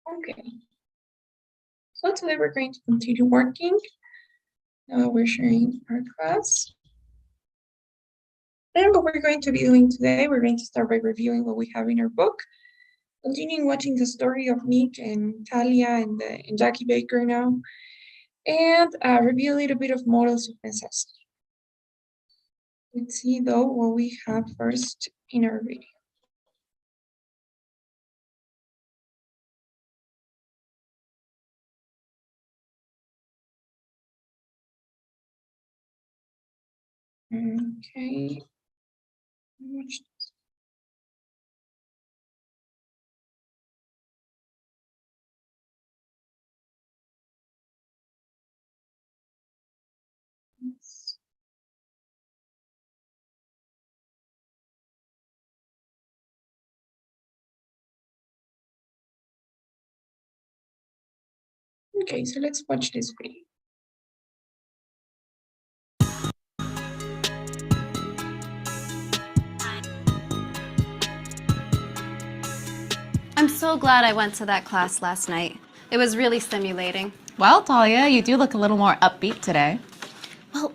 Okay, so today we're going to continue working. We're sharing our class. And what we're going to be doing today, we're going to start by reviewing what we have in our book, continuing watching the story of Nick and Talia and Jackie Baker now, and review a little bit of models of necessity. Let's see though what we have first in our video. Okay. Okay, so let's watch this video. I'm so glad I went to that class last night. It was really stimulating. Well, Talia, you do look a little more upbeat today. Well,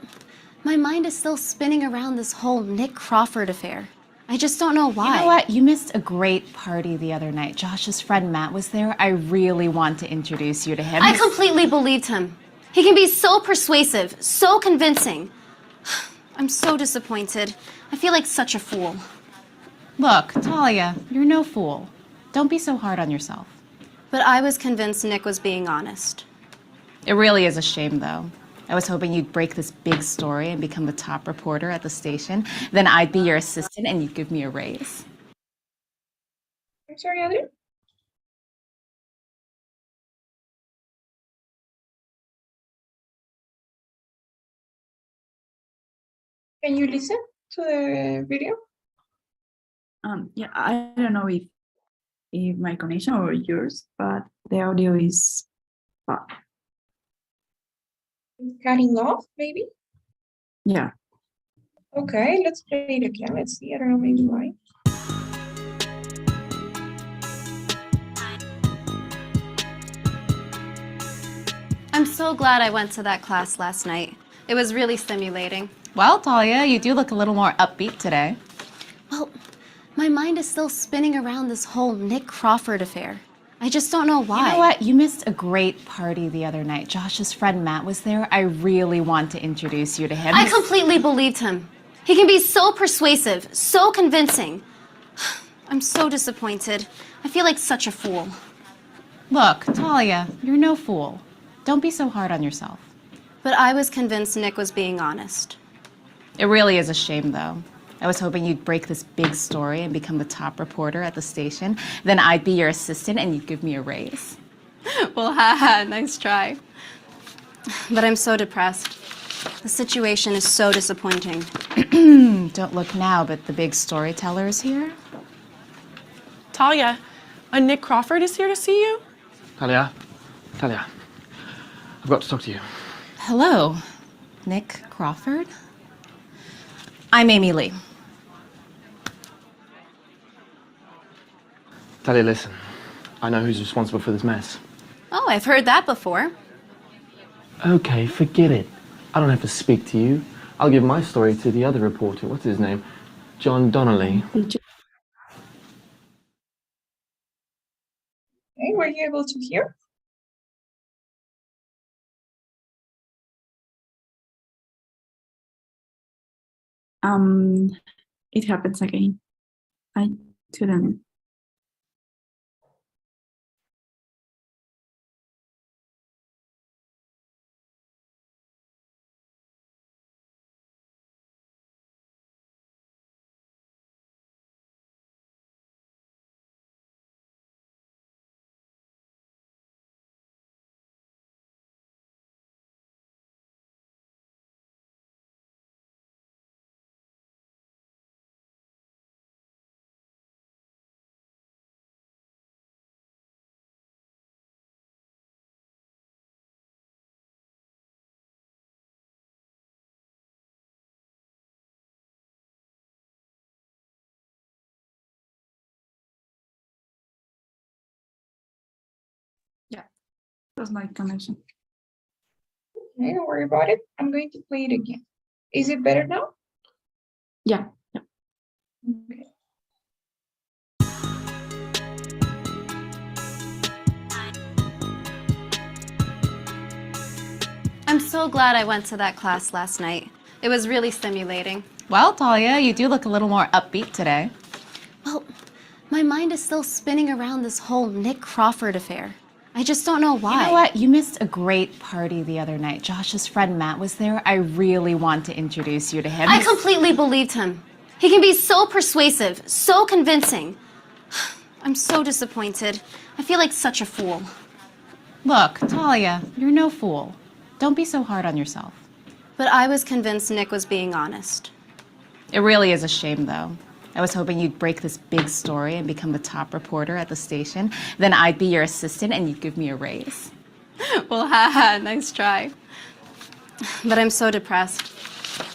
my mind is still spinning around this whole Nick Crawford affair. I just don't know why. You know what? You missed a great party the other night. Josh's friend Matt was there. I really want to introduce you to him. I completely believed him. He can be so persuasive, so convincing. I'm so disappointed. I feel like such a fool. Look, Talia, you're no fool. Don't be so hard on yourself. But I was convinced Nick was being honest. It really is a shame, though. I was hoping you'd break this big story and become the top reporter at the station. Then I'd be your assistant and you'd give me a raise. I'm sorry, Adrian? Can you listen to the video? Yeah, I don't know if my connection or yours, but the audio is bad. Cutting off, maybe? Yeah. Okay, let's play it again. Let's see. I don't know, maybe why. I'm so glad I went to that class last night. It was really stimulating. Well, Talia, you do look a little more upbeat today. Well, my mind is still spinning around this whole Nick Crawford affair. I just don't know why. You know what? You missed a great party the other night. Josh's friend Matt was there. I really want to introduce you to him. I completely believed him. He can be so persuasive, so convincing. I'm so disappointed. I feel like such a fool. Look, Talia, you're no fool. Don't be so hard on yourself. But I was convinced Nick was being honest. It really is a shame, though. I was hoping you'd break this big story and become the top reporter at the station. Then I'd be your assistant and you'd give me a raise. Well, haha, nice try. But I'm so depressed. The situation is so disappointing. Don't look now, but the big storyteller is here. Talia, Nick Crawford is here to see you. Talia, I've got to talk to you. Hello, Nick Crawford. I'm Amy Lee. Talia, listen. I know who's responsible for this mess. Oh, I've heard that before. Okay, forget it. I don't have to speak to you. I'll give my story to the other reporter. What's his name? John Donnelly. Okay, were you able to hear? It happens again. I couldn't That's my connection. Okay, don't worry about it. I'm going to play it again. Is it better now? Yeah. Okay. I'm so glad I went to that class last night. It was really stimulating. Well, Talia, you do look a little more upbeat today. Well, my mind is still spinning around this whole Nick Crawford affair. I just don't know why. You know what? You missed a great party the other night. Josh's friend Matt was there. I really want to introduce you to him. I completely believed him. He can be so persuasive, so convincing. I'm so disappointed. I feel like such a fool. Look, Talia, you're no fool. Don't be so hard on yourself. But I was convinced Nick was being honest. It really is a shame, though. I was hoping you'd break this big story and become the top reporter at the station. Then I'd be your assistant and you'd give me a raise. Well, haha, nice try. But I'm so depressed.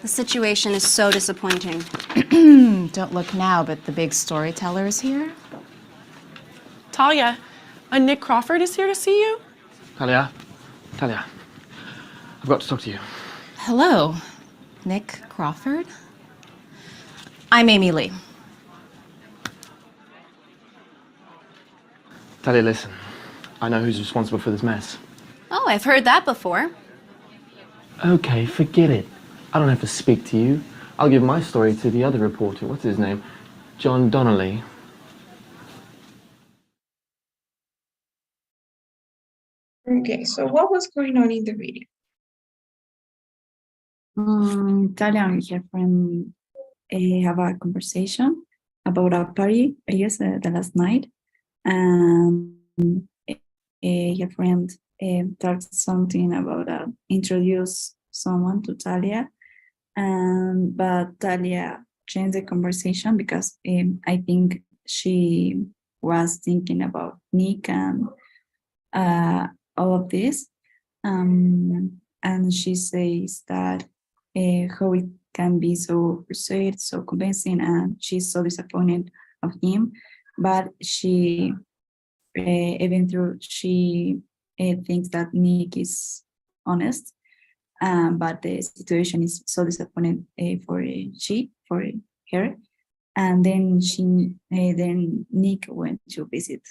The situation is so disappointing. Don't look now, but the big storyteller is here. Talia, Nick Crawford is here to see you. Talia, I've got to talk to you. Hello, Nick Crawford. I'm Amy Lee. Talia, listen. I know who's responsible for this mess. Oh, I've heard that before. Okay, forget it. I don't have to speak to you. I'll give my story to the other reporter. What's his name? John Donnelly. Okay, so what was going on in the video? Talia and her friend have a conversation about a party, I guess, the last night. And her friend talked something about introduce someone to Talia. But Talia changed the conversation because I think she was thinking about Nick and all of this. And she says that how it can be so persuasive, so convincing, and she's so disappointed of him. But she, even though she thinks that Nick is honest, but the situation is so disappointing for her. And then then Nick went to visit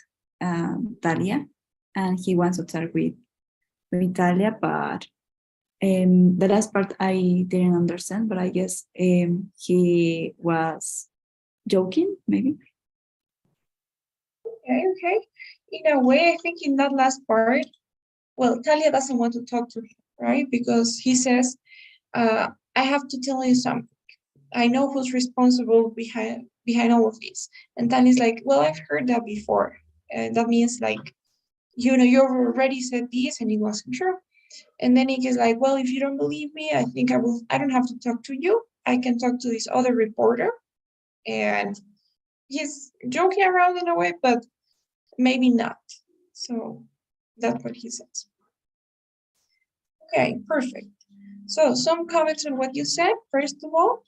Talia, and he wants to talk with Talia, but the last part I didn't understand, but I guess he was joking, maybe. Okay. In a way, I think in that last part, well, Talia doesn't want to talk to him, right? Because he says, I have to tell you something. I know who's responsible behind all of this. And Talia's like, well, I've heard that before. And that means like, you already said this and it wasn't true. And then Nick is like, well, if you don't believe me, I think I don't have to talk to you. I can talk to this other reporter. And he's joking around in a way, but maybe not. So that's what he says. Okay, perfect. So some comments on what you said. First of all,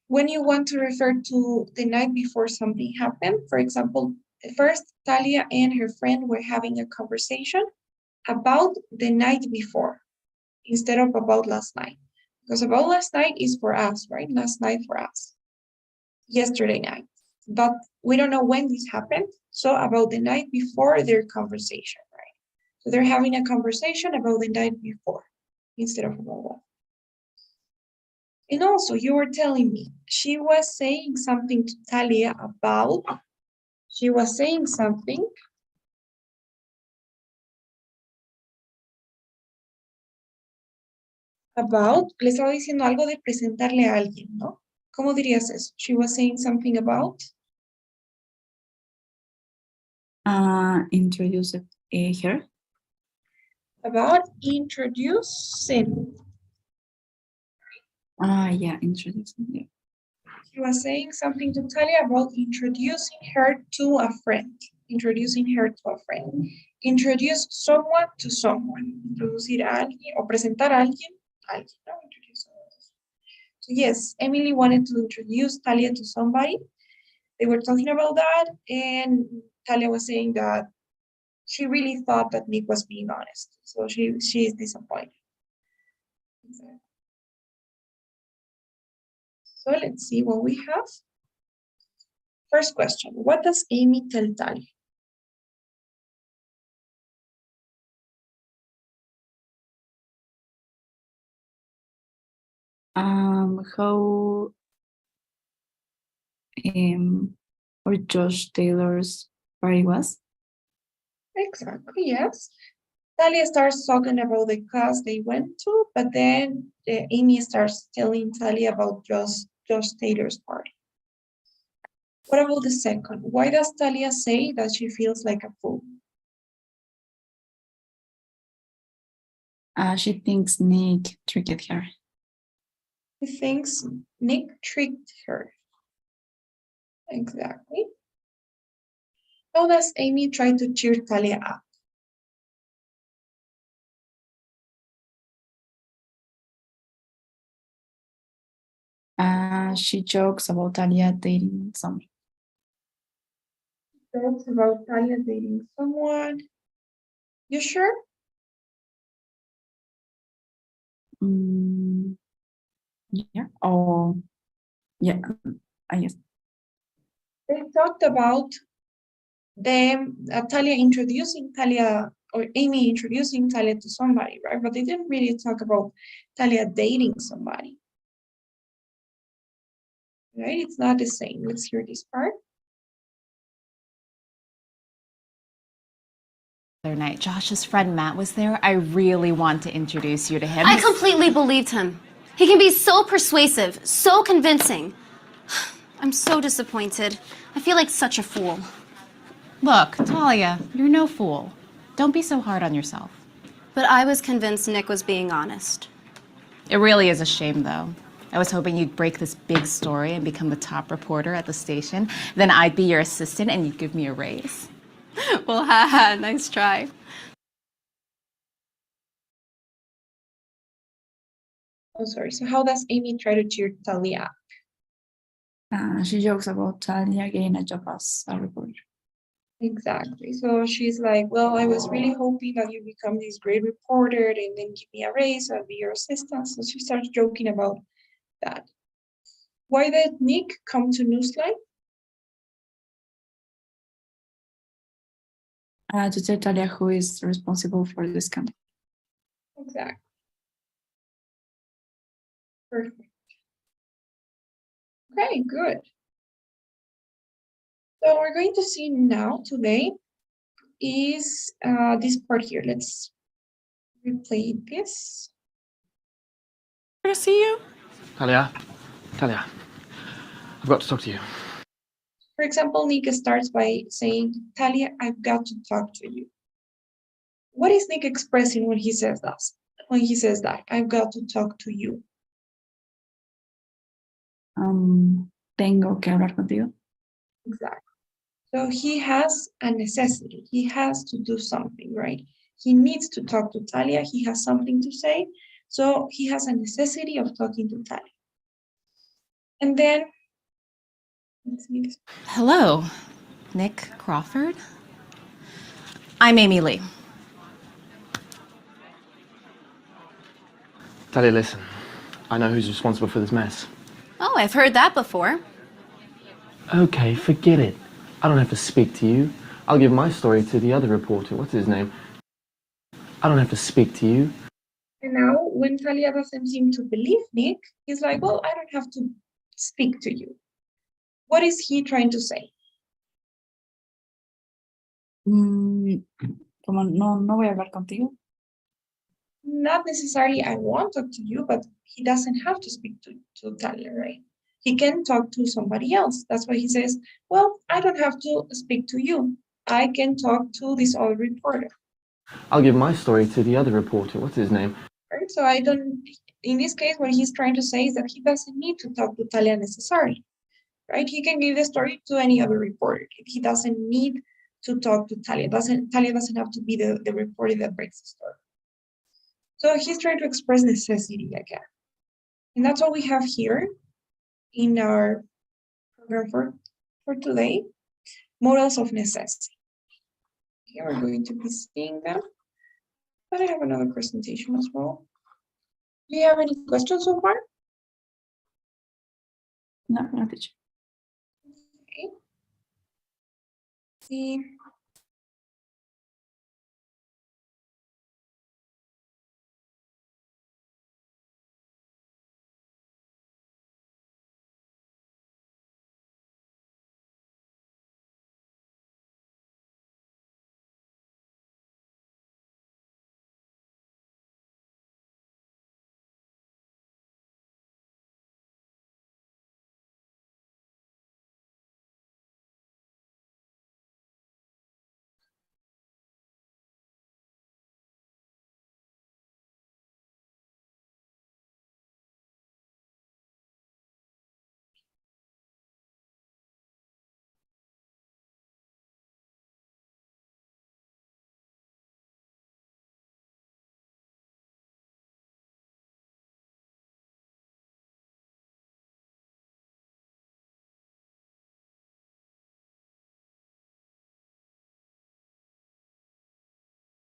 when you want to refer to the night before something happened, for example, first Talia and her friend were having a conversation about the night before instead of about last night. Because about last night is for us, right? Last night for us. Yesterday night. But we don't know when this happened. So about the night before their conversation, right? So they're having a conversation about the night before instead of about that. And also, you were telling me she was saying something to Talia about, she was saying something about, le estaba diciendo algo de presentarle a alguien, ¿no? ¿Cómo dirías eso? She was saying something about? Introduce her. About introducing. Yeah, introducing her. She was saying something to Talia about introducing her to a friend. Introducing her to a friend. Introduce someone to someone. Introducir a alguien o presentar a alguien. No? Introduce someone. So yes, Emily wanted to introduce Talia to somebody. They were talking about that, and Talia was saying that she really thought that Nick was being honest. So she is disappointed. So let's see what we have. First question, what does Amy tell Talia? How or Josh Taylor's party was? Exactly, yes. Talia starts talking about the class they went to, but then Amy starts telling Talia about Josh Taylor's party. What about the second? Why does Talia say that she feels like a fool? She thinks Nick tricked her. She thinks Nick tricked her. Exactly. How does Amy try to cheer Talia up? She jokes about Talia dating someone. Jokes about Talia dating someone. You sure? Yeah. Oh, yeah. I guess. They talked about them, Talia introducing Talia, or Amy introducing Talia to somebody, right? But they didn't really talk about Talia dating somebody. Right? It's not the same. Let's hear this part. The other night, Josh's friend Matt was there. I really want to introduce you to him. I completely believed him. He can be so persuasive, so convincing. I'm so disappointed. I feel like such a fool. Look, Talia, you're no fool. Don't be so hard on yourself. But I was convinced Nick was being honest. It really is a shame, though. I was hoping you'd break this big story and become the top reporter at the station. Then I'd be your assistant and you'd give me a raise. Well, haha, nice try. Oh, sorry. So how does Amy try to cheer Talia up? She jokes about Talia getting a job as a reporter. Exactly. So she's like, well, I was really hoping that you become this great reporter and then give me a raise, so I'll be your assistant. So she starts joking about that. Why did Nick come to Newsline? To tell Talia who is responsible for the scandal. Exactly. Perfect. Okay, good. So we're going to see now today is this part here. Let's replay this. To see you? Talia, I've got to talk to you. For example, Nick starts by saying, Talia, I've got to talk to you. What is Nick expressing when he says that? When he says that, I've got to talk to you. Tengo que hablar contigo. Exactly. So he has a necessity. He has to do something, right? He needs to talk to Talia. He has something to say. So he has a necessity of talking to Talia. And then, let's see this. Hello, Nick Crawford. I'm Amy Lee. Talia, listen. I know who's responsible for this mess. Oh, I've heard that before. Okay, forget it. I don't have to speak to you. I'll give my story to the other reporter. What's his name? I don't have to speak to you. And now, when Talia doesn't seem to believe Nick, he's like, well, I don't have to speak to you. What is he trying to say? Como no voy a hablar contigo. Not necessarily I want to talk to you, but he doesn't have to speak to Talia, right? He can talk to somebody else. That's why he says, well, I don't have to speak to you. I can talk to this other reporter. I'll give my story to the other reporter. What's his name? Right? So I don't, in this case, what he's trying to say is that he doesn't need to talk to Talia necessarily, right? He can give the story to any other reporter. He doesn't need to talk to Talia. Talia doesn't have to be the reporter that breaks the story. So he's trying to express necessity again. And that's all we have here in our program for today, models of necessity. Here we're going to be seeing them. But I have another presentation as well. Do you have any questions so far? No, no, teacher. Okay. See.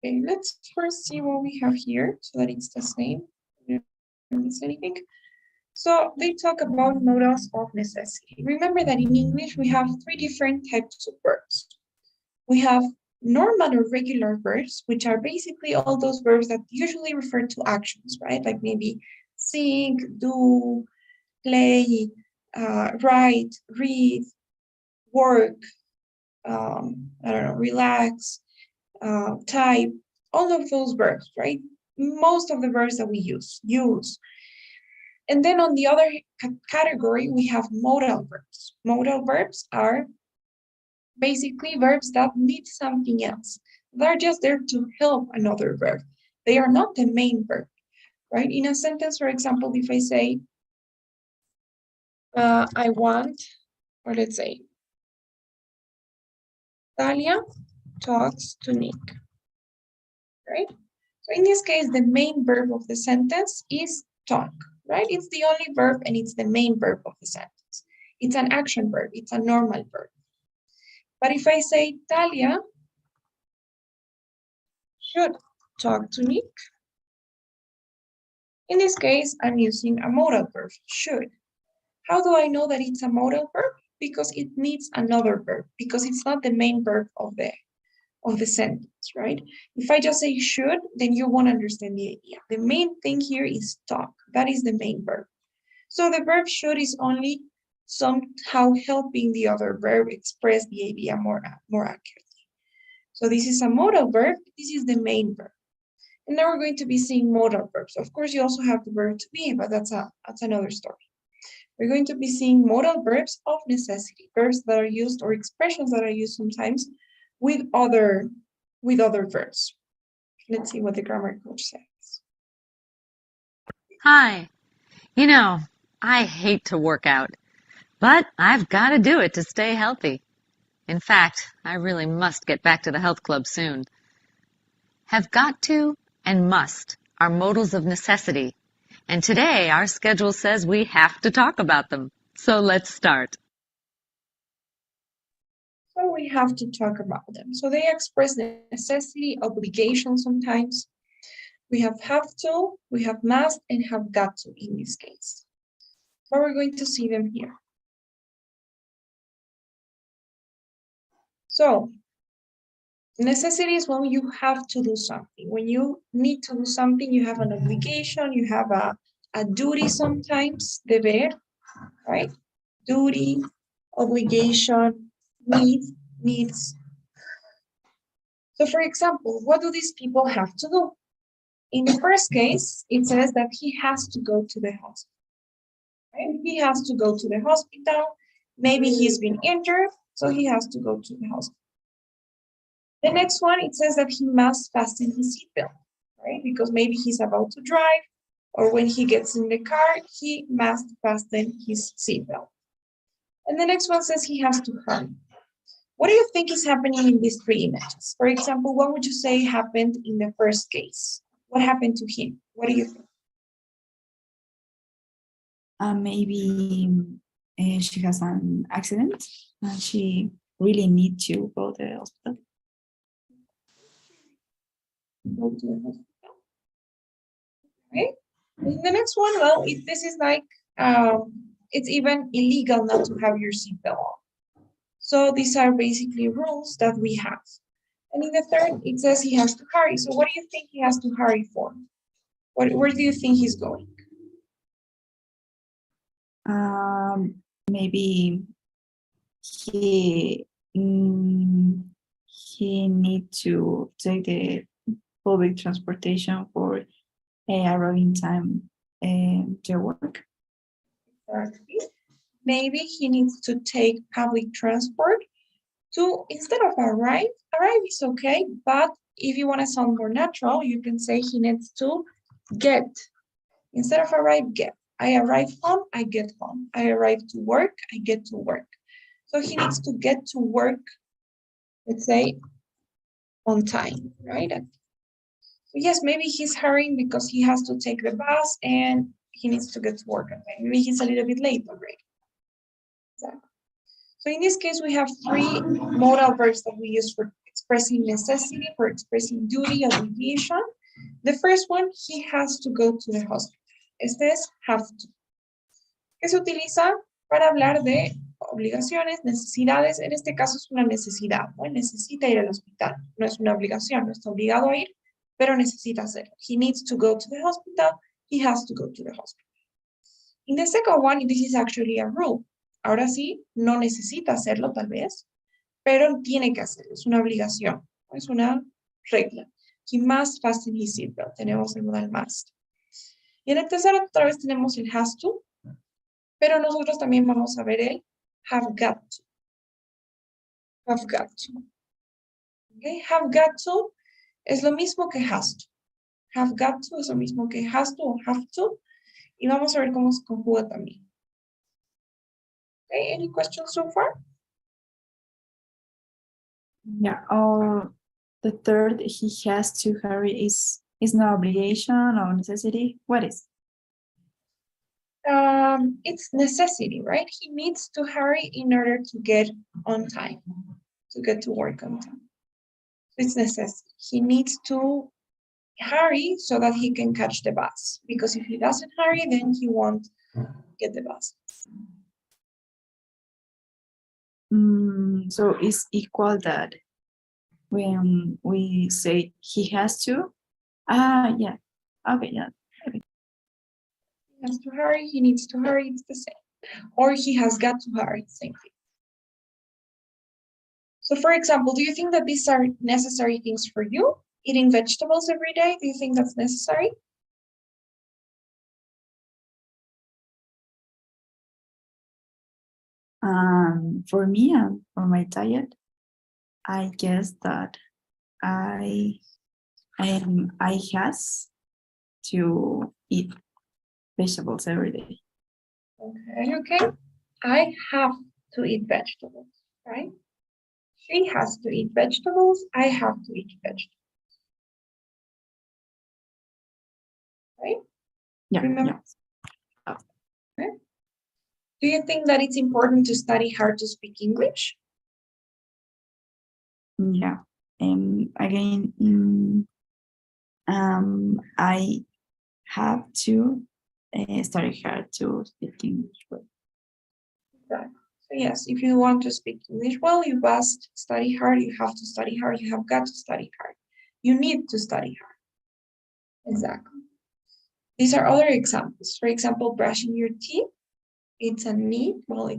Okay, let's first see what we have here so that it's the same. I don't miss anything. So they talk about modals of necessity. Remember that in English we have three different types of verbs. We have normal or regular verbs, which are basically all those verbs that usually refer to actions, right? Like maybe sing, do, play, write, read, work, I don't know, relax, type, all of those verbs, right? Most of the verbs that we use. And then on the other category, we have modal verbs. Modal verbs are basically verbs that need something else. They're just there to help another verb. They are not the main verb, right? In a sentence, for example, if I say, I want, or let's say, Talia talks to Nick, right? So in this case, the main verb of the sentence is talk, right? It's the only verb and it's the main verb of the sentence. It's an action verb, it's a normal verb. But if I say Talia should talk to Nick, in this case, I'm using a modal verb, should. How do I know that it's a modal verb? Because it needs another verb, because it's not the main verb of the sentence, right? If I just say should, then you won't understand the idea. The main thing here is talk. That is the main verb. So the verb should is only somehow helping the other verb express the idea more accurately. So this is a modal verb. This is the main verb. And now we're going to be seeing modal verbs. Of course, you also have the verb to be, but that's another story. We're going to be seeing modal verbs of necessity, verbs that are used or expressions that are used sometimes with other verbs. Let's see what the grammar coach says. Hi. You know, I hate to work out, but I've got to do it to stay healthy. In fact, I really must get back to the health club soon. Have got to and must are modals of necessity. And today our schedule says we have to talk about them. So let's start. So we have to talk about them. So they express the necessity, obligation sometimes. We have to, we have must, and have got to in this case. But we're going to see them here. So necessity is when you have to do something. When you need to do something, you have an obligation, you have a duty sometimes, deber, right? Duty, obligation, needs. So for example, what do these people have to do? In the first case, it says that he has to go to the hospital. Right? He has to go to the hospital. Maybe he's been injured, so he has to go to the hospital. The next one, it says that he must fasten his seatbelt, right? Because maybe he's about to drive, or when he gets in the car, he must fasten his seatbelt. And the next one says he has to hurry. What do you think is happening in these three images? For example, what would you say happened in the first case? What happened to him? What do you think? Maybe she has an accident and she really needs to go to the hospital. go to the hospital. Okay. And the next one, well, this is like, it's even illegal not to have your seatbelt on. So these are basically rules that we have. And in the third, it says he has to hurry. So what do you think he has to hurry for? Where do you think he's going? Maybe he he need to take the public transportation for arriving time to work. Exactly. Maybe he needs to take public transport to, instead of arrive is okay, but if you want to sound more natural, you can say he needs to get. Instead of arrive, get. I arrive home, I get home. I arrive to work, I get to work. So he needs to get to work, let's say, on time, right? So yes, maybe he's hurrying because he has to take the bus and he needs to get to work on time. Maybe he's a little bit late already. Exactly. So in this case, we have three modal verbs that we use for expressing necessity, for expressing duty, obligation. The first one, he has to go to the hospital. Este es have to. Que se utiliza para hablar de obligaciones, necesidades. En este caso es una necesidad, ¿no? Necesita ir al hospital. No es una obligación, no está obligado a ir, pero necesita hacerlo. He needs to go to the hospital. He has to go to the hospital. In the second one, this is actually a rule. Ahora sí, no necesita hacerlo tal vez, pero tiene que hacerlo. Es una obligación, es una regla. He must fasten his seatbelt. Tenemos el modal must. Y en el tercero otra vez tenemos el has to, pero nosotros también vamos a ver el have got to. Have got to. Okay. Have got to es lo mismo que has to. Have got to es lo mismo que has to o have to. Y vamos a ver cómo se conjuga también. Okay, any questions so far? Yeah, or the third, he has to hurry is no obligation or necessity. What is? It's necessity, right? He needs to hurry in order to get on time, to get to work on time. It's necessity. He needs to hurry so that he can catch the bus, because if he doesn't hurry, then he won't get the bus. So it's equal that when we say he has to. Yeah. Okay, yeah. He has to hurry, he needs to hurry, it's the same. Or he has got to hurry, same thing. So for example, do you think that these are necessary things for you? Eating vegetables every day, do you think that's necessary? For me and for my diet, I guess that I has to eat vegetables every day. Okay. I have to eat vegetables, right? She has to eat vegetables. I have to eat vegetables. Right? Yeah. Remember? Yeah. Okay. Do you think that it's important to study hard to speak English? Yeah. Again, I have to study hard to speak English well. Exactly. So yes, if you want to speak English well, you must study hard. You have to study hard. You have got to study hard. You need to study hard. Exactly. These are other examples. For example, brushing your teeth. It's a need. Well,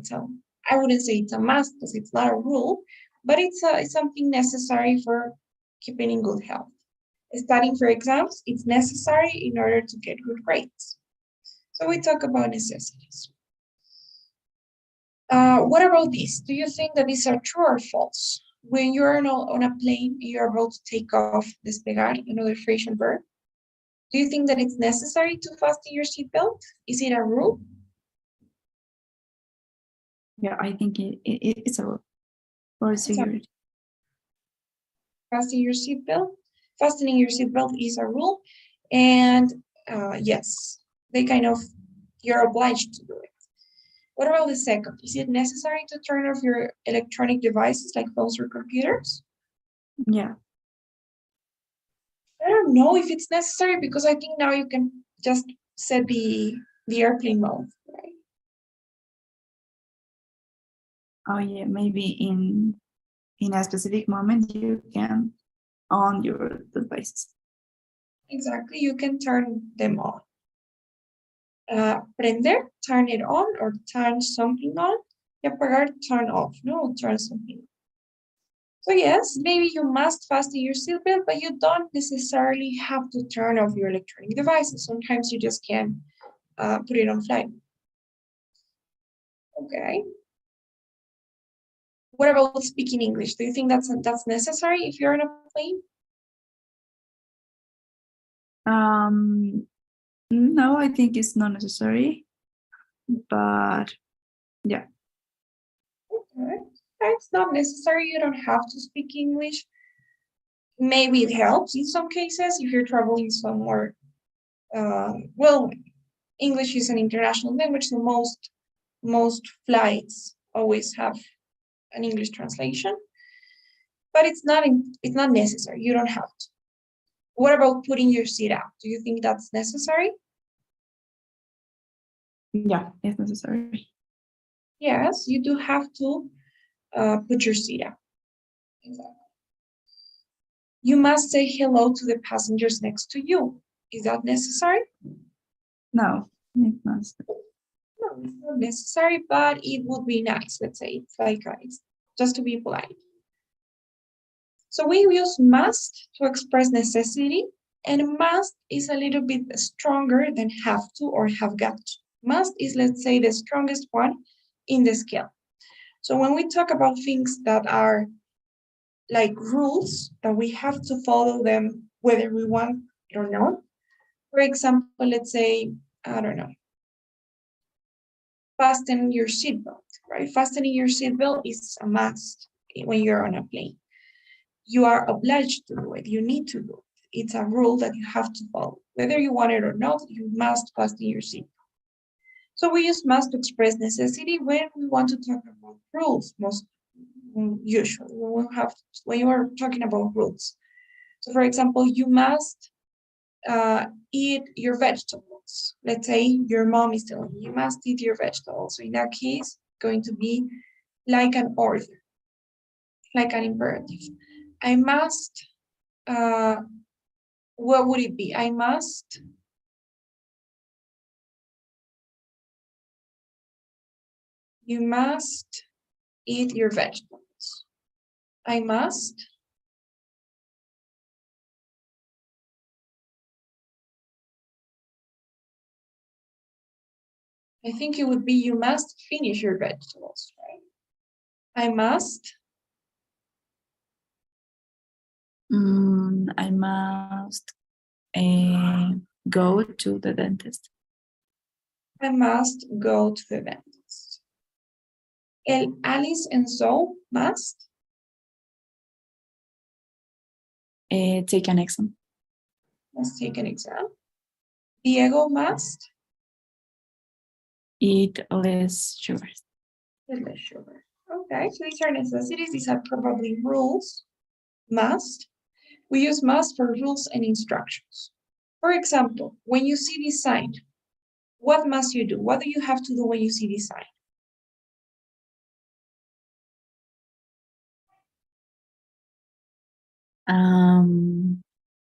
I wouldn't say it's a must because it's not a rule, but it's something necessary for keeping in good health. Studying for exams, it's necessary in order to get good grades. So we talk about necessities. What about these? Do you think that these are true or false? When you're on a plane, you're about to take off, despegar, another phrasal verb. Do you think that it's necessary to fasten your seatbelt? Is it a rule? Yeah, I think it's a rule for security. Fastening your seatbelt. Fastening your seatbelt is a rule, and yes, you're obliged to do it. What about the second? Is it necessary to turn off your electronic devices like phones or computers? Yeah. don't know if it's necessary because I think now you can just set the airplane mode, right? Oh yeah, maybe in a specific moment you can on your devices. Exactly, you can turn them on. Prender, turn it on or turn something on. Y apagar, turn off, no, turn something on. So yes, maybe you must fasten your seatbelt, but you don't necessarily have to turn off your electronic devices. Sometimes you just can put it on flight. Okay. What about speaking English? Do you think that's necessary if you're on a plane? No, I think it's not necessary, but yeah. Okay. It's not necessary. You don't have to speak English. Maybe it helps in some cases if you're traveling somewhere. Well, English is an international language, so most flights always have an English translation. But it's not necessary. You don't have to. What about putting your seat out? Do you think that's necessary? Yeah, it's necessary. Yes, you do have to put your seat out. Exactly. You must say hello to the passengers next to you. Is that necessary? No, it's not. No, it's not necessary, but it would be nice. Let's say it's like it's just to be polite. So we use must to express necessity, and must is a little bit stronger than have to or have got to. Must is, let's say, the strongest one in the scale. So when we talk about things that are like rules, that we have to follow them whether we want it or not. For example, let's say, I don't know, fasten your seatbelt, right? Fastening your seatbelt is a must when you're on a plane. You are obliged to do it. You need to do it. It's a rule that you have to follow. Whether you want it or not, you must fasten your seatbelt. So we use must to express necessity when we want to talk about rules, most usually when you are talking about rules. So for example, you must eat your vegetables. Let's say your mom is telling you must eat your vegetables. So in that case, going to be like an order, like an imperative. I must, what would it be? I must you must eat your vegetables. I must I think it would be you must finish your vegetables, right? I must I must go to the dentist. I must go to the dentist. El Alice and so must Take an exam. must take an exam. Diego must Eat less sugar. eat less sugar. Okay, so these are necessities. These are probably rules. Must. We use must for rules and instructions. For example, when you see this sign, what must you do? What do you have to do when you see this sign?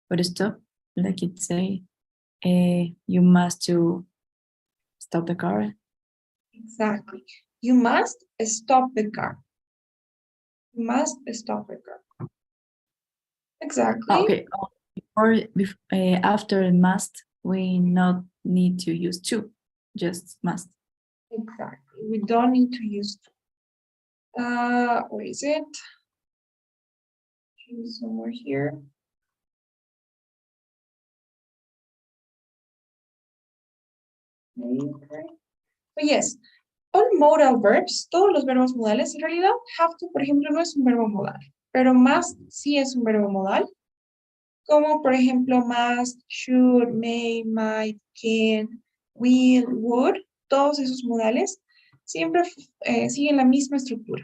But stop, like it say, you must to stop the car. Exactly. You must stop the car. You must stop the car. Exactly. Okay. After must, we not need to use to, just must. Exactly. We don't need to use where is it? Somewhere here. Okay. But yes, all modal verbs, todos los verbos modales, en realidad, have to, por ejemplo, no es un verbo modal, pero must sí es un verbo modal, como por ejemplo must, should, may, might, can, will, would, todos esos modales siempre siguen la misma estructura.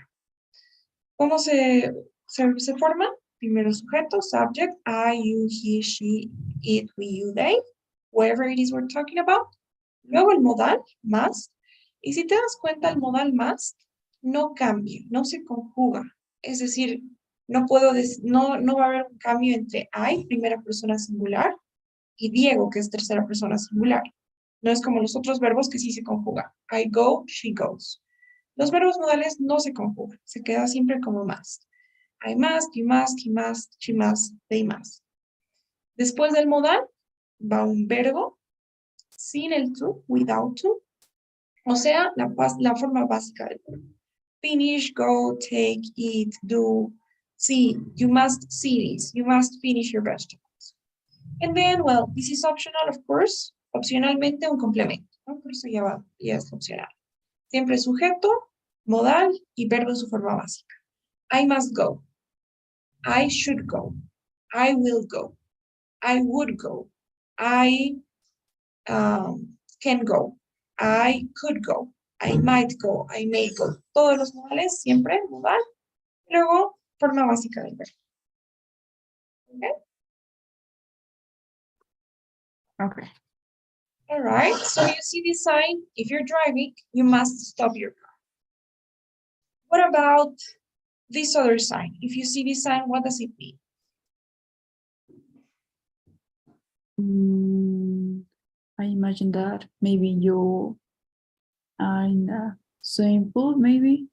¿Cómo se forman? Primero sujeto, subject, I, you, he, she, it, we, you, they, whatever it is we're talking about. Luego el modal, must. Y si te das cuenta, el modal must no cambia, no se conjuga. Es decir, no va a haber un cambio entre I, primera persona singular, y Diego, que es tercera persona singular. No es como los otros verbos que sí se conjugan. I go, she goes. Los verbos modales no se conjugan, se queda siempre como must. I must, you must, he must, she must, they must. Después del modal va un verbo sin el to, without to, o sea, la forma básica del verbo. Finish, go, take, eat, do, see. You must see this. You must finish your vegetables. And then, well, this is optional, of course. Opcionalmente un complemento, ¿no? Por eso ya es opcional. Siempre sujeto, modal y verbo en su forma básica. I must go. I should go. I will go. I would go. I can go. I could go. I might go. I may go. Todos los modales siempre modal. Luego, forma básica del verbo. Okay? Okay. All right. So you see this sign. If you're driving, you must stop your car. What about this other sign? If you see this sign, what does it mean? I imagine that maybe you are in a swimming pool, maybe.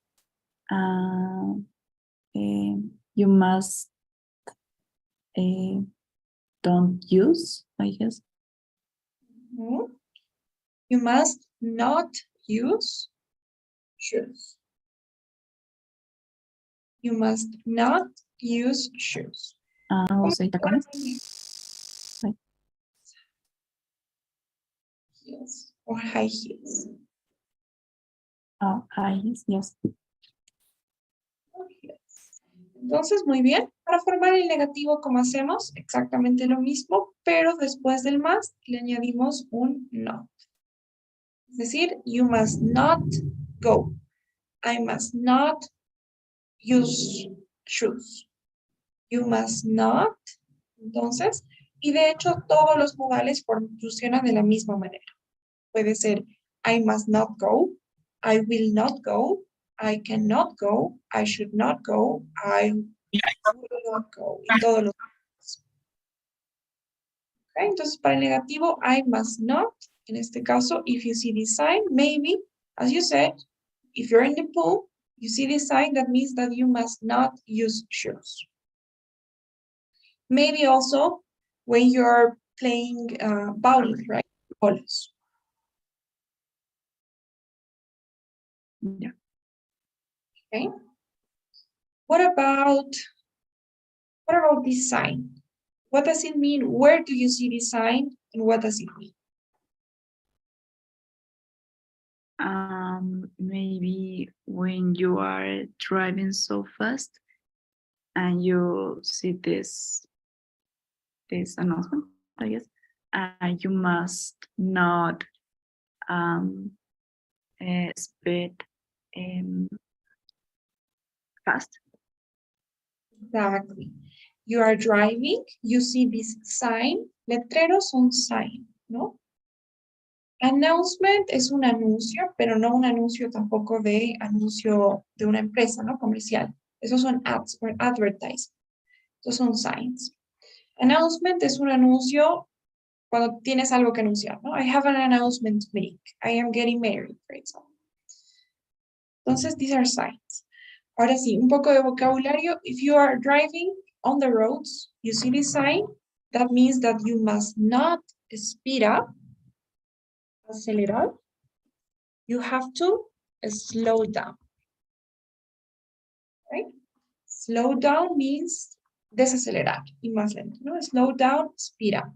You must don't use, I guess. Hmm? You must not use shoes. You must not use shoes. Also tacones. Heels or high heels. Oh, high heels, yes. Entonces, muy bien. Para formar el negativo, ¿cómo hacemos? Exactamente lo mismo, pero después del must le añadimos un not. Es decir, you must not go. I must not use shoes. You must not. Entonces, y de hecho todos los modales funcionan de la misma manera. Puede ser I must not go, I will not go, I cannot go, I should not go, I will not go. Y todos los modales. Okay, entonces, para el negativo, I must not. En este caso, if you see this sign, maybe, as you said, if you're in the pool, you see this sign, that means that you must not use shoes. Maybe also when you're playing bowling, right? Bolos. Yeah. Okay. What about this sign? What does it mean? Where do you see this sign? And what does it mean? Maybe when you are driving so fast and you see this announcement, I guess, you must not speed fast. Exactly. You are driving, you see this sign. Letreros son sign, ¿no? Announcement es un anuncio, pero no un anuncio tampoco de anuncio de una empresa, ¿no? Comercial. Esos son ads or advertising. Esos son signs. Announcement es un anuncio cuando tienes algo que anunciar, ¿no? I have an announcement to make. I am getting married, for example. Entonces, these are signs. Ahora sí, un poco de vocabulario. If you are driving on the roads, you see this sign, that means that you must not speed up, acelerar. You have to slow down, right? Slow down means desacelerar y más lento, ¿no? Slow down, speed up.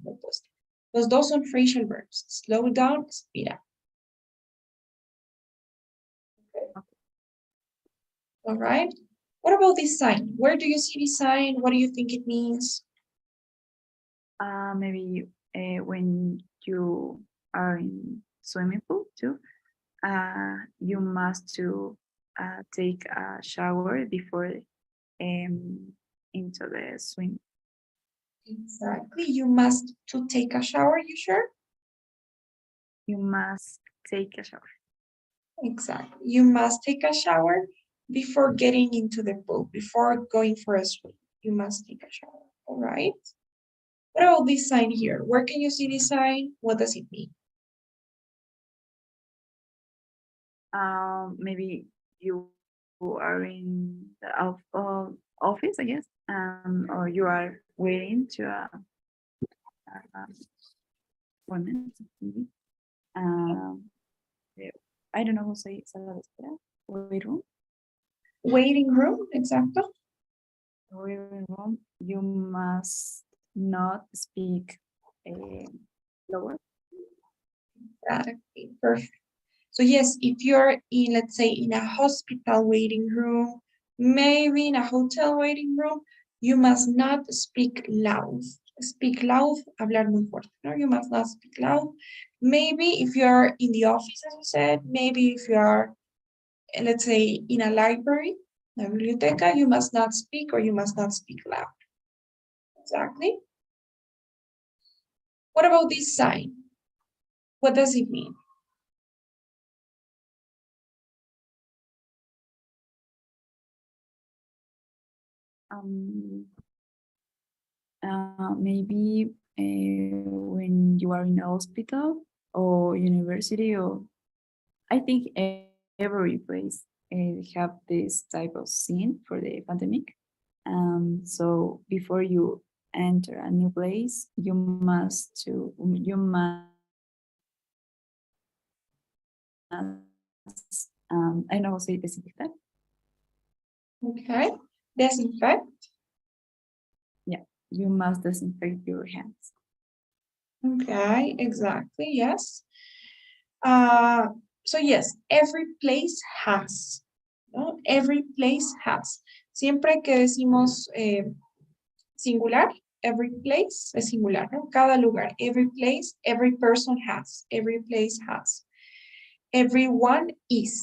Los dos son phrasal verbs. Slow down, speed up. Okay. All right. What about this sign? Where do you see this sign? What do you think it means? Maybe when you are in swimming pool too, you must to take a shower before into the swim. Exactly. You must to take a shower, you sure? You must take a shower. Exactly. You must take a shower before getting into the pool, before going for a swim. You must take a shower. All right. What about this sign here? Where can you see this sign? What does it mean? Maybe you are in the office, I guess, or you are waiting to a appointment, maybe. Um, I don't know how to say sala de espera, wait room. Waiting room, exacto. Waiting room. You must not speak lower. Exactly. Perfect. So yes, if you're in, let's say, in a hospital waiting room, maybe in a hotel waiting room, you must not speak loud. Speak loud, hablar muy fuerte. No, you must not speak loud. Maybe if you're in the office, as you said, maybe if you are, let's say, in a library, la biblioteca, you must not speak or you must not speak loud. Exactly. What about this sign? What does it mean? Maybe when you are in a hospital or university, or I think every place have this type of scene for the pandemic. So before you enter a new place, you must I know how to say desinfectar. Okay. Disinfect. Yeah, you must disinfect your hands. Okay, exactly, yes. Uh, so yes, every place has, ¿no? Every place has. Siempre que decimos singular, every place es singular, ¿no? Cada lugar, every place, every person has, every place has. Everyone is,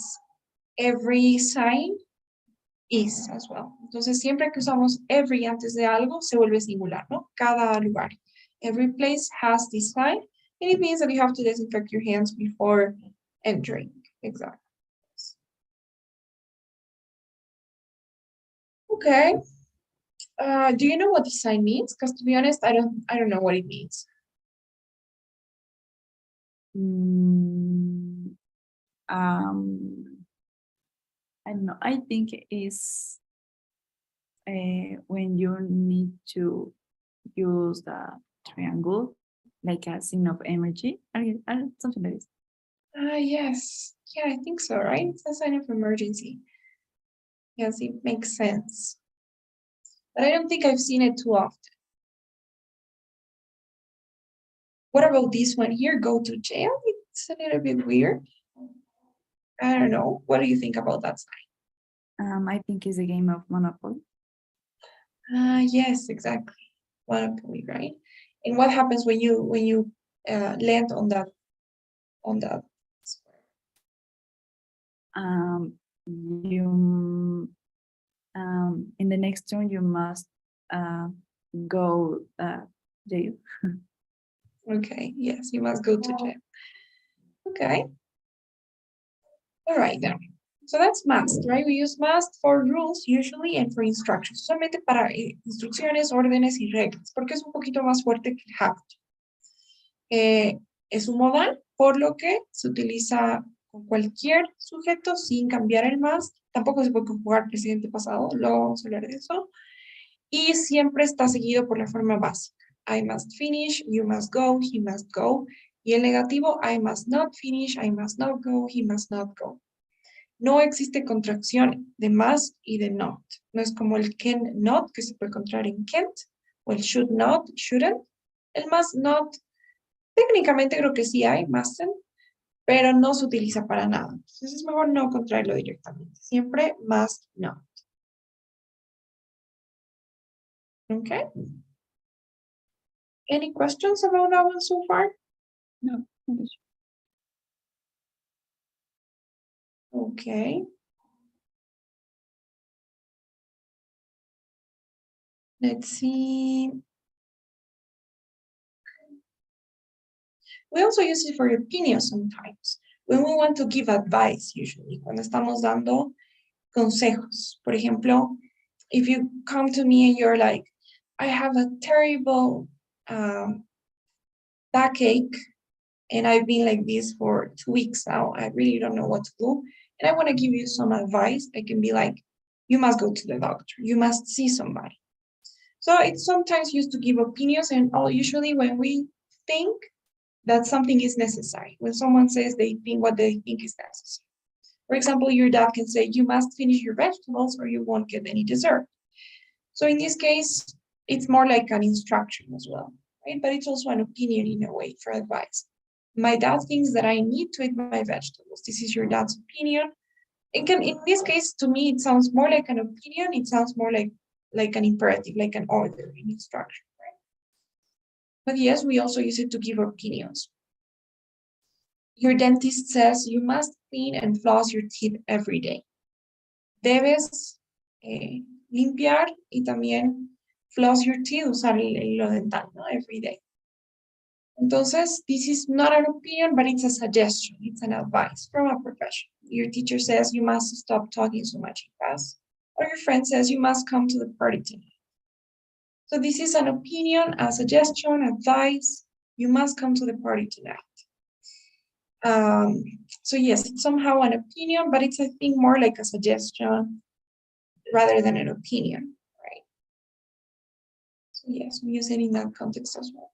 every sign is as well. Entonces, siempre que usamos every antes de algo, se vuelve singular, ¿no? Cada lugar. Every place has this sign, and it means that you have to disinfect your hands before entering. Exactly. Okay. Do you know what this sign means? Because to be honest, I don't know what it means. Mm, I don't know. I think it is when you need to use the triangle like a sign of energy, something like this. Yes. Yeah, I think so, right? It's a sign of emergency. Yes, it makes sense. But I don't think I've seen it too often. What about this one here? Go to jail? It's a little bit weird. I don't know. What do you think about that sign? I think it's a game of Monopoly. Yes, exactly. Monopoly, right? And what happens when you land on that square? You in the next turn you must go jail. Okay, yes, you must go to jail. Okay. All right then. So that's must, right? We use must for rules usually and for instructions. Solamente para instrucciones, órdenes y reglas, porque es un poquito más fuerte que el have to. Es un modal, por lo que se utiliza con cualquier sujeto sin cambiar el must. Tampoco se puede conjugar presente pasado, luego vamos a hablar de eso. Y siempre está seguido por la forma básica. I must finish, you must go, he must go. Y el negativo, I must not finish, I must not go, he must not go. No existe contracción de must y de not. No es como el can not, que se puede encontrar en can't, o el should not, shouldn't. El must not, técnicamente creo que sí hay, mustn't, pero no se utiliza para nada. Entonces es mejor no contraerlo directamente. Siempre must not. Okay. Any questions about that one so far? No, no. Okay. Let's see. We also use it for opinions sometimes. When we want to give advice, usually, cuando estamos dando consejos. Por ejemplo, if you come to me and you're like, I have a terrible backache, and I've been like this for 2 weeks now. I really don't know what to do. And I want to give you some advice. I can be like, you must go to the doctor. You must see somebody. So it's sometimes used to give opinions, and usually when we think that something is necessary, when someone says they think what they think is necessary. For example, your dad can say, you must finish your vegetables or you won't get any dessert. So in this case, it's more like an instruction as well, right? But it's also an opinion in a way for advice. My dad thinks that I need to eat my vegetables. This is your dad's opinion. It can, in this case, to me, it sounds more like an opinion. It sounds more like an imperative, like an order, an instruction, right? But yes, we also use it to give opinions. Your dentist says you must clean and floss your teeth every day. Debes limpiar y también floss your teeth, usar el hilo dental, ¿no? Every day. Entonces, this is not an opinion, but it's a suggestion. It's an advice from a professional. Your teacher says you must stop talking so much in class, or your friend says you must come to the party tonight. So this is an opinion, a suggestion, advice. You must come to the party tonight. So yes, it's somehow an opinion, but it's, I think, more like a suggestion rather than an opinion, right? So yes, we use it in that context as well.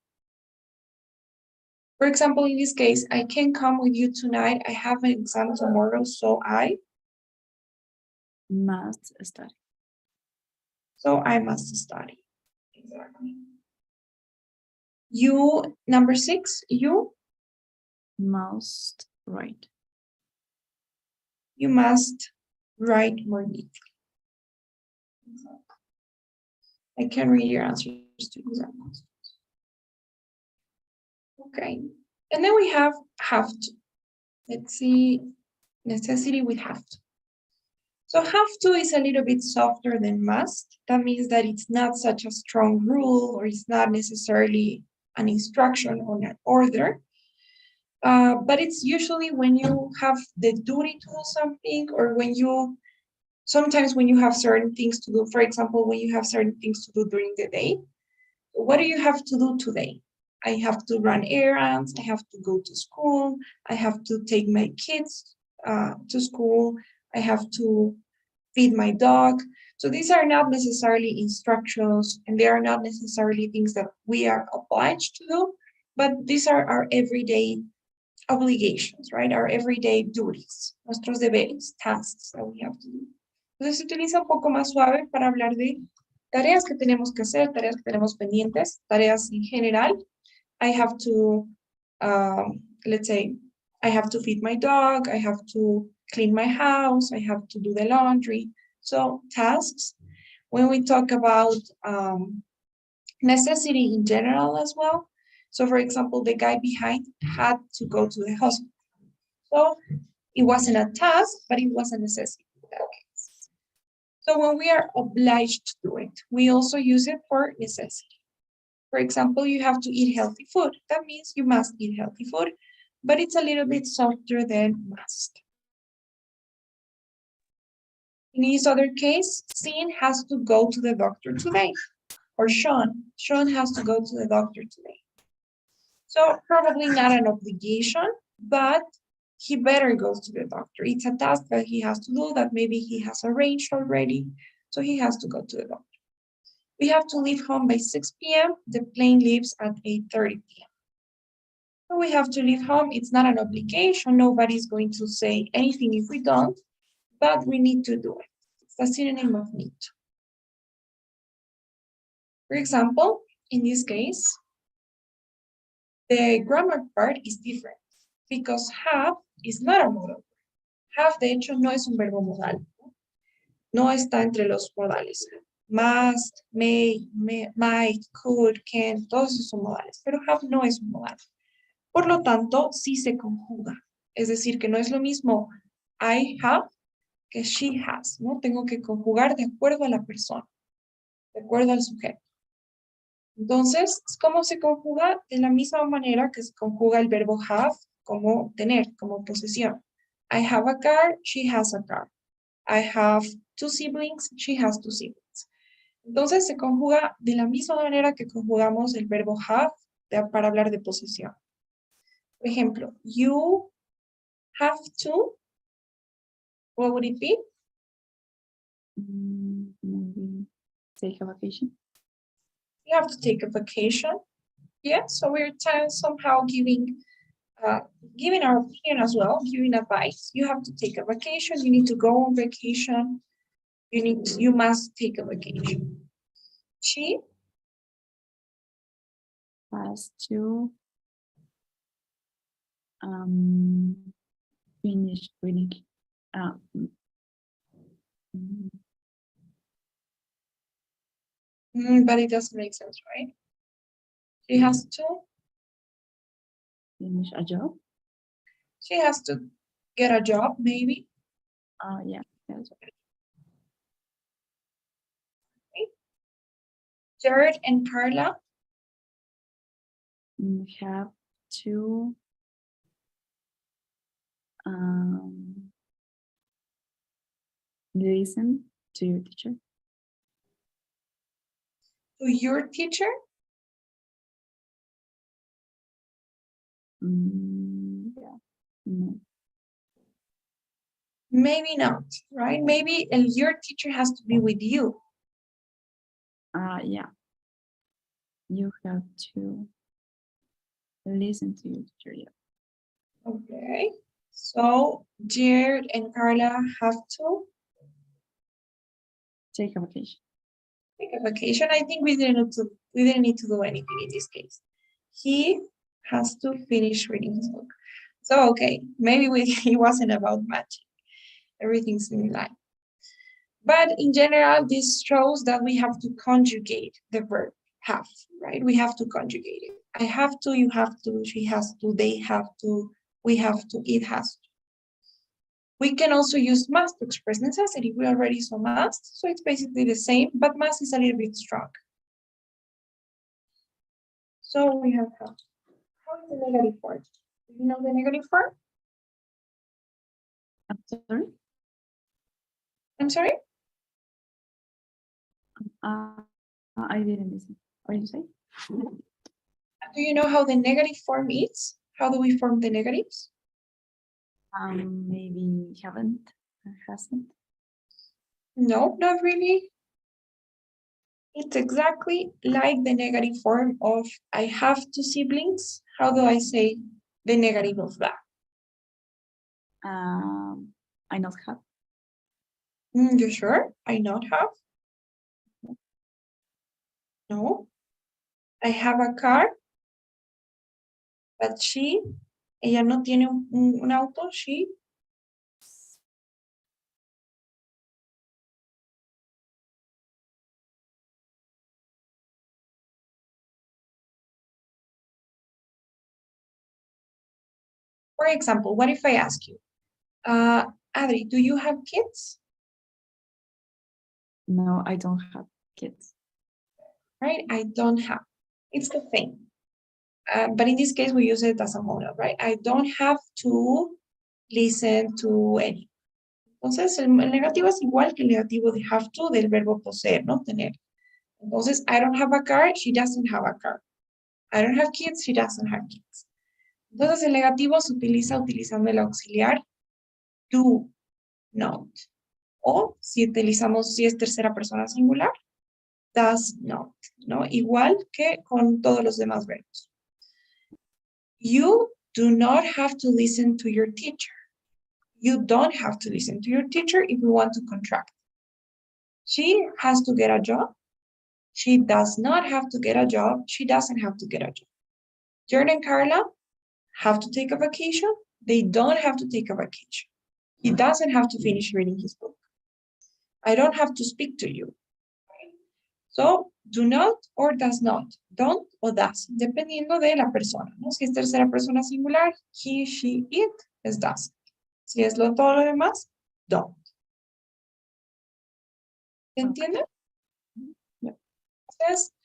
For example, in this case, I can't come with you tonight. I have an exam tomorrow, so I Must study. must study. Exactly. You, number 6, you Must write. You must write more neatly. I can read your answers to examples. Okay, and then we have to. Let's see, necessity with have to. So have to is a little bit softer than must. That means that it's not such a strong rule, or it's not necessarily an instruction or an order. But it's usually when you have the duty to do something, or sometimes when you have certain things to do. For example, when you have certain things to do during the day. What do you have to do today? I have to run errands, I have to go to school, I have to take my kids to school, I have to feed my dog. So these are not necessarily instructions, and they are not necessarily things that we are obliged to do, but these are our everyday obligations, right? Our everyday duties, nuestros deberes, tasks that we have to do. Entonces se utiliza un poco más suave para hablar de tareas que tenemos que hacer, tareas que tenemos pendientes, tareas en general. I have to, let's say, I have to feed my dog, I have to clean my house, I have to do the laundry. So tasks. When we talk about necessity in general as well. So for example, the guy behind had to go to the hospital. So it wasn't a task, but it was a necessity in that case. So when we are obliged to do it, we also use it for necessity. For example, you have to eat healthy food. That means you must eat healthy food, but it's a little bit softer than must. In this other case, Sin has to go to the doctor today, or Sean has to go to the doctor today. So probably not an obligation, but he better go to the doctor. It's a task that he has to do that maybe he has arranged already, so he has to go to the doctor. We have to leave home by 6 p.m. The plane leaves at 8:30 p.m. So we have to leave home. It's not an obligation. Nobody's going to say anything if we don't, but we need to do it. It's a synonym of need. For example, in this case, the grammar part is different because have is not a modal. Have, de hecho, no es un verbo modal. No está entre los modales. Must, may, might, could, can, todos esos son modales, pero have no es un modal. Por lo tanto, sí se conjuga. Es decir, que no es lo mismo I have que she has, ¿no? Tengo que conjugar de acuerdo a la persona, de acuerdo al sujeto. Entonces, ¿cómo se conjuga? De la misma manera que se conjuga el verbo have como tener, como posesión. I have a car, she has a car. I have two siblings, she has two siblings. Entonces, se conjuga de la misma manera que conjugamos el verbo have para hablar de posesión. Por ejemplo, you have to, what would it be? Maybe take a vacation. You have to take a vacation. Yeah, so we're somehow giving our opinion as well, giving advice. You have to take a vacation. You need to go on vacation. You must take a vacation. She Has to finish reading. but it doesn't make sense, right? She has to. Finish a job. She has to get a job, maybe. Yeah. Yes. Jared and Carla. Have to listen to your teacher. To your teacher. Yeah. No. Maybe not, right? Maybe your teacher has to be with you. Yeah. You have to listen to your teacher. Yeah. Okay. So Jared and Carla have to Take a vacation. take a vacation. I think we didn't need to do anything in this case. He has to finish reading his book. So okay, maybe it wasn't about matching. Everything's in line. But in general, this shows that we have to conjugate the verb have, right? We have to conjugate it. I have to, you have to, she has to, they have to, we have to, it has to. We can also use must to express necessity. We already saw must, so it's basically the same, but must is a little bit strong. So we have have. How is the negative form? Do you know the negative form? I'm sorry. I'm sorry? I didn't listen. What did you say? Do you know how the negative form is? How do we form the negatives? Maybe haven't, hasn't. No, not really. It's exactly like the negative form of I have two siblings. How do I say the negative of that? I not have. You sure? I not have? No. I have a car, but ella no tiene un auto, she. For example, what if I ask you, Adri, do you have kids? No, I don't have kids. Right? I don't have. It's the same. But in this case, we use it as a modal, right? I don't have to listen to any. Entonces, el negativo es igual que el negativo de have to del verbo poseer, ¿no? Tener. Entonces, I don't have a car, she doesn't have a car. I don't have kids, she doesn't have kids. Entonces, el negativo se utiliza utilizando el auxiliar do not. O si es tercera persona singular, does not, ¿no? Igual que con todos los demás verbos. You do not have to listen to your teacher. You don't have to listen to your teacher if you want to contract. She has to get a job. She does not have to get a job. She doesn't have to get a job. Jared and Carla have to take a vacation. They don't have to take a vacation. He doesn't have to finish reading his book. I don't have to speak to you. So, do not or does not, don't o does, dependiendo de la persona, ¿no? Si es tercera persona singular, he, she, it, es does. Si es todo lo demás, don't. ¿Se entiende? Entonces,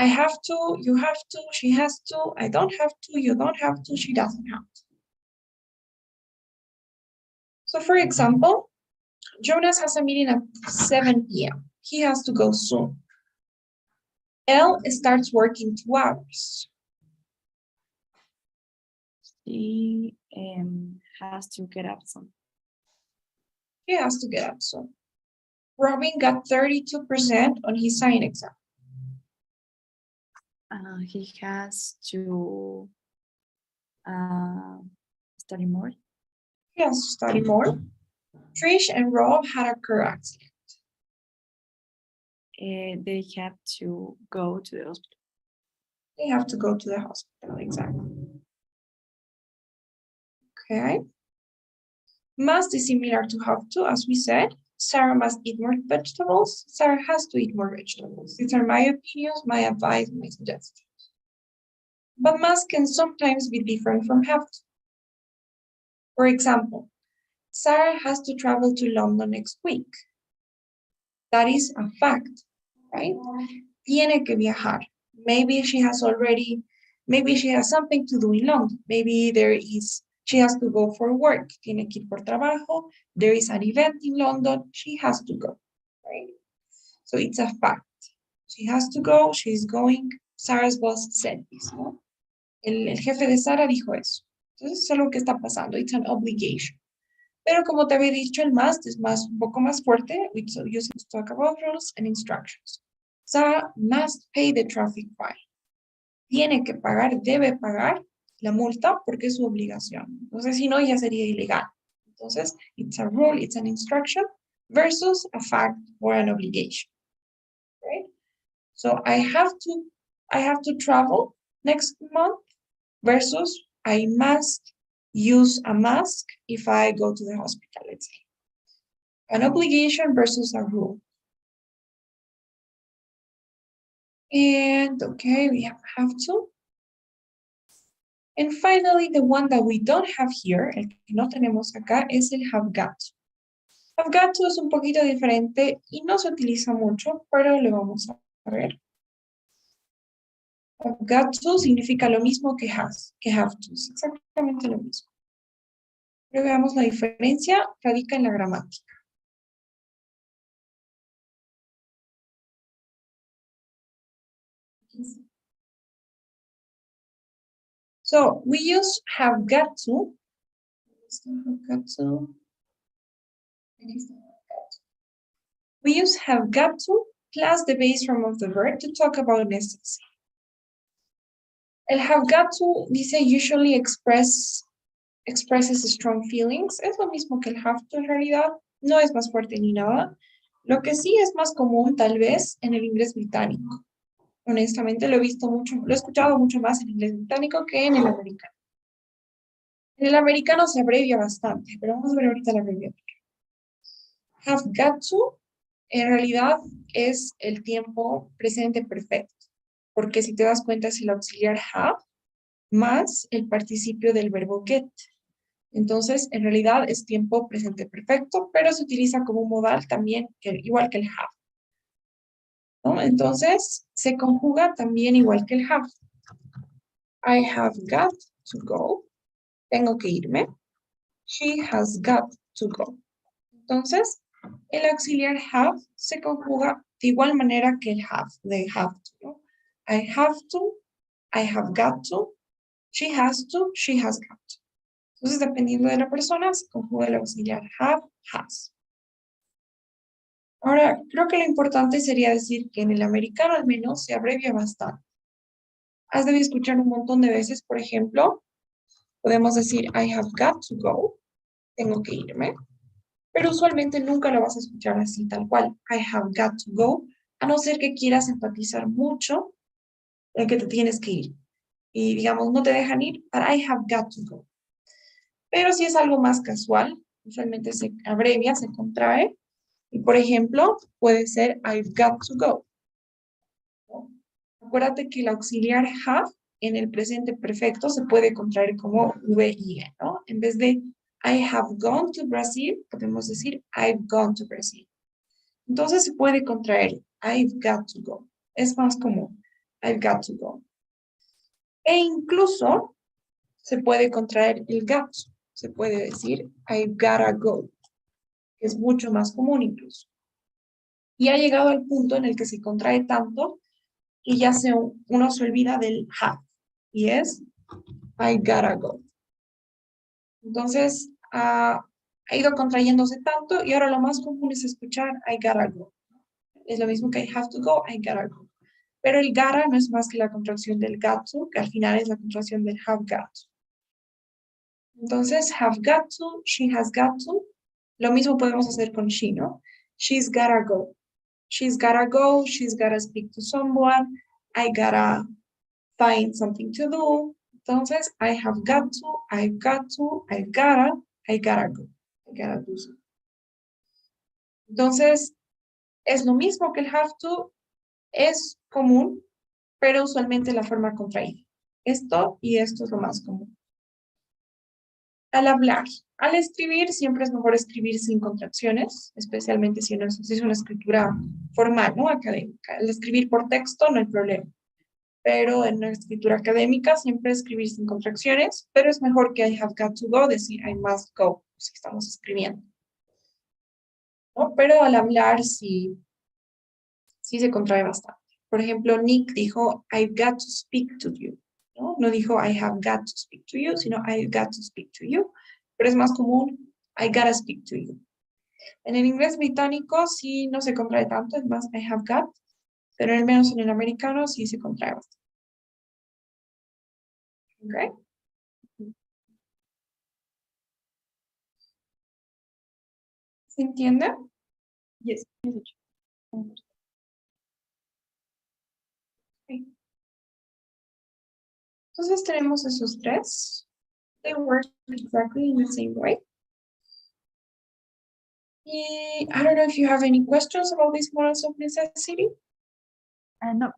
I have to, you have to, she has to, I don't have to, you don't have to, she doesn't have to. So for example, Jonas has a meeting at 7 p.m. He has to go soon. Elle starts working 2 hours. She has to get up soon. He has to get up soon. Robin got 32% on his science exam. He has to study more. He has to study more. Trish and Rob had a car accident. They have to go to the hospital. They have to go to the hospital, exactly. Okay. Must is similar to have to, as we said. Sarah must eat more vegetables. Sarah has to eat more vegetables. These are my opinions, my advice, my suggestions. But must can sometimes be different from have to. For example, Sarah has to travel to London next week. That is a fact, right? Tiene que viajar. Maybe she has something to do in London. Maybe she has to go for work. Tiene que ir por trabajo. There is an event in London. She has to go, right? So it's a fact. She has to go. She's going. Sarah's boss said this, ¿no? El jefe de Sara dijo eso. Entonces es algo que está pasando. It's an obligation. Pero como te había dicho, el must es un poco más fuerte. We use it to talk about rules and instructions. Sarah must pay the traffic fine. Tiene que pagar, debe pagar la multa porque es su obligación. Entonces, si no, ya sería ilegal. Entonces, it's a rule, it's an instruction versus a fact or an obligation. Right? So I have to travel next month versus I must use a mask if I go to the hospital, let's say. An obligation versus a rule. And okay, we have to. And finally, the one that we don't have here, el que no tenemos acá, es el have got. Have got to es un poquito diferente y no se utiliza mucho, pero lo vamos a ver. Have got to significa lo mismo que have to, es exactamente lo mismo. Pero veamos la diferencia, radica en la gramática. So we use have got to. We use have got to plus the base form of the verb to talk about necessity. El have got to dice usually expresses strong feelings. Es lo mismo que el have to en realidad. No es más fuerte ni nada. Lo que sí es más común tal vez en el inglés británico. Honestamente lo he escuchado mucho más en inglés británico que en el americano. En el americano se abrevia bastante, pero vamos a ver ahorita la abreviatura. Have got to, en realidad, es el tiempo presente perfecto, porque si te das cuenta es el auxiliar have más el participio del verbo get. Entonces, en realidad es tiempo presente perfecto, pero se utiliza como modal también, igual que el have. ¿No? Entonces, se conjuga también igual que el have. I have got to go. Tengo que irme. She has got to go. Entonces, el auxiliar have se conjuga de igual manera que el have, de have to, ¿no? I have to, I have got to, she has to, she has got to. Entonces, dependiendo de la persona, se conjuga el auxiliar have, has. Ahora, creo que lo importante sería decir que en el americano al menos se abrevia bastante. Has debido escuchar un montón de veces, por ejemplo, podemos decir I have got to go, tengo que irme, pero usualmente nunca lo vas a escuchar así, tal cual, I have got to go, a no ser que quieras enfatizar mucho en que te tienes que ir. Y digamos, no te dejan ir, but I have got to go. Pero si es algo más casual, usualmente se abrevia, se contrae, y por ejemplo, puede ser I've got to go. ¿No? Acuérdate que el auxiliar have en el presente perfecto se puede contraer como VI, ¿no? En vez de I have gone to Brazil, podemos decir I've gone to Brazil. Entonces se puede contraer I've got to go. Es más común. I've got to go. E incluso se puede contraer el got. Se puede decir I've gotta go. Que es mucho más común incluso. Y ha llegado al punto en el que se contrae tanto que ya uno se olvida del have. Y es I gotta go. Entonces, ha ido contrayéndose tanto y ahora lo más común es escuchar I gotta go. Es lo mismo que I have to go, I gotta go. Pero el gotta no es más que la contracción del got to, que al final es la contracción del have got to. Entonces, have got to, she has got to. Lo mismo podemos hacer con she, ¿no? She's gotta go. She's gotta go, she's gotta speak to someone, I gotta find something to do. Entonces, I have got to, I've got to, I gotta go. I gotta do something. Entonces, es lo mismo que el have to, es común, pero usualmente la forma contraída. Esto y esto es lo más común. Al hablar, al escribir, siempre es mejor escribir sin contracciones, especialmente si es una escritura formal, ¿no? Académica. Al escribir por texto no hay problema. Pero en una escritura académica siempre escribir sin contracciones, pero es mejor que I have got to go, decir I must go, si estamos escribiendo. ¿No? Pero al hablar sí se contrae bastante. Por ejemplo, Nick dijo I've got to speak to you. No dijo I have got to speak to you, sino I've got to speak to you. Pero es más común I gotta speak to you. En el inglés británico sí no se contrae tanto, es más I have got, pero al menos en el americano sí se contrae bastante. ¿Ok? ¿Se entiende? Yes. Okay. Entonces tenemos esos tres. They work exactly in the same way. I don't know if you have any questions about these models of necessity. No.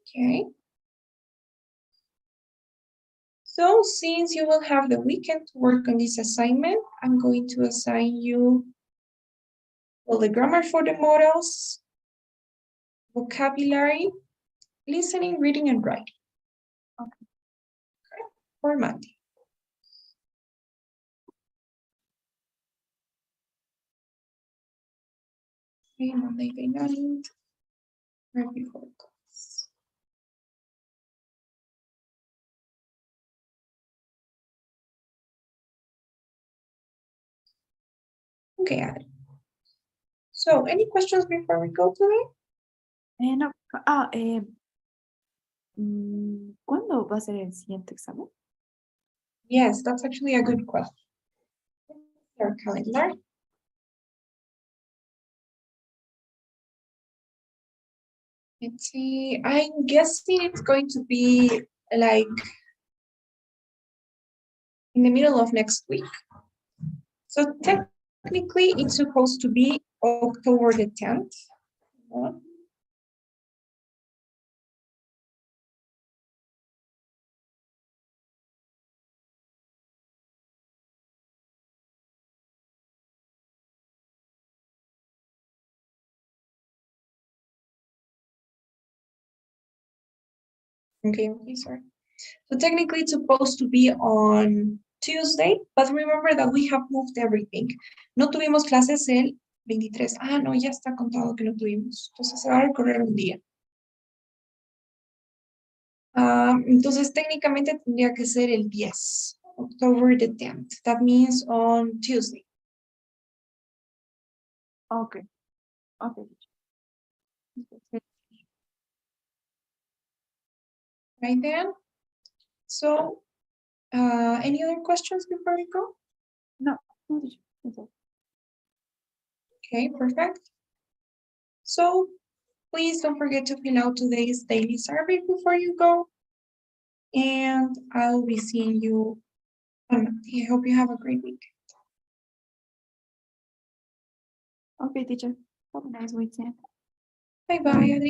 Okay. So since you will have the weekend to work on this assignment, I'm going to assign you the grammar for the models, vocabulary, listening, reading, and writing. Okay. For Monday. Okay, Monday the 9th, right before class. Okay, Adri. So, any questions before we go today? No. ¿Cuándo va a ser el siguiente examen? Yes, that's actually a good question. Your calendar. Let's see, I'm guessing it's going to be like in the middle of next week. So technically it's supposed to be October the 10th. Okay, sorry. So technically it's supposed to be on Tuesday, but remember that we have moved everything. No tuvimos clases el 23. Ah, no, ya está contado que no tuvimos. Entonces se va a recorrer un día. Entonces técnicamente tendría que ser el 10, October the 10th. That means on Tuesday. Okay. Okay. Right then. So, any other questions before we go? No. Okay, perfect. So, please don't forget to fill out today's daily survey before you go. And I'll be seeing you on Monday. I hope you have a great week. Okay, teacher. Have a nice weekend. Bye-bye, Adri.